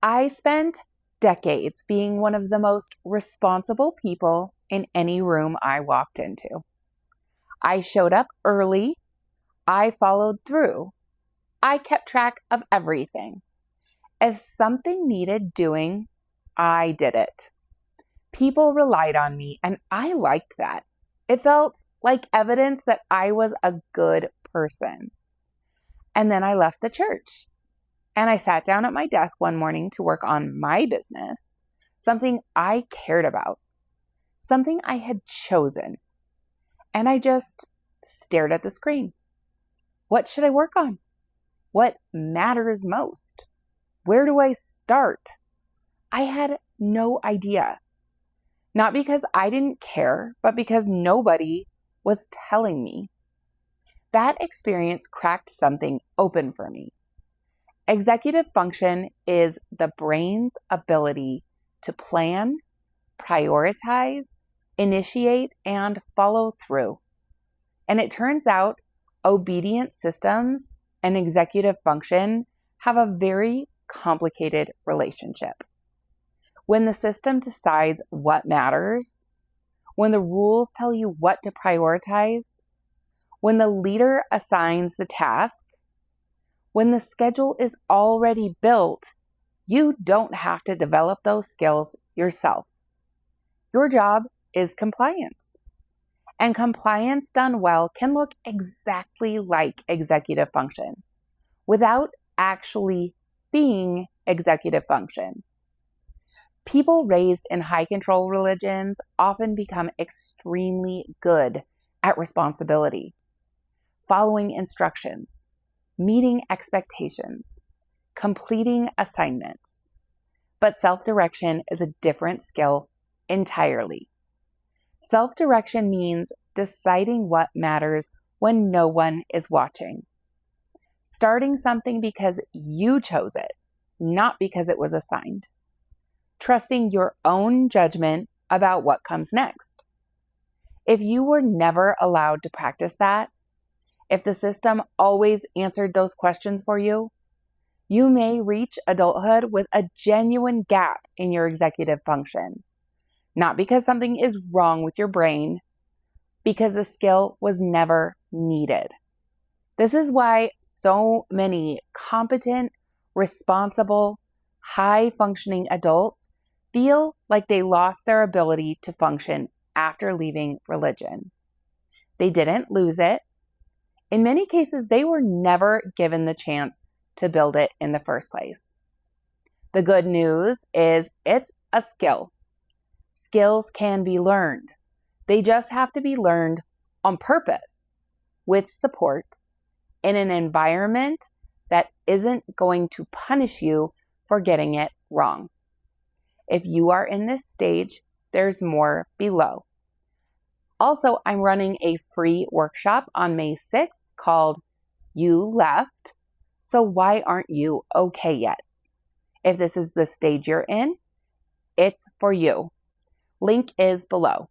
I spent decades being one of the most responsible people in any room I walked into. I showed up early. I followed through. I kept track of everything. If something needed doing, I did it. People relied on me, and I liked that. It felt like evidence that I was a good person. And then I left the church. And I sat down at my desk one morning to work on my business, something I cared about, something I had chosen. And I just stared at the screen. What should I work on? What matters most? Where do I start? I had no idea. Not because I didn't care, but because nobody was telling me. That experience cracked something open for me. Executive function is the brain's ability to plan, prioritize, initiate, and follow through. And it turns out obedient systems and executive function have a very complicated relationship. When the system decides what matters, when the rules tell you what to prioritize, when the leader assigns the task, when the schedule is already built, you don't have to develop those skills yourself. Your job is compliance. And compliance done well can look exactly like executive function without actually being executive function. People raised in high control religions often become extremely good at responsibility, following instructions, meeting expectations, completing assignments. But self-direction is a different skill entirely. Self-direction means deciding what matters when no one is watching. Starting something because you chose it, not because it was assigned. Trusting your own judgment about what comes next. If you were never allowed to practice that, if the system always answered those questions for you, you may reach adulthood with a genuine gap in your executive function. Not because something is wrong with your brain, because the skill was never needed. This is why so many competent, responsible, high-functioning adults feel like they lost their ability to function after leaving religion. They didn't lose it. In many cases, they were never given the chance to build it in the first place. The good news is it's a skill. Skills can be learned. They just have to be learned on purpose, with support, in an environment that isn't going to punish you for getting it wrong. If you are in this stage, there's more below. Also, I'm running a free workshop on May 6th called You Left, so why aren't you okay yet? If this is the stage you're in, it's for you. Link is below.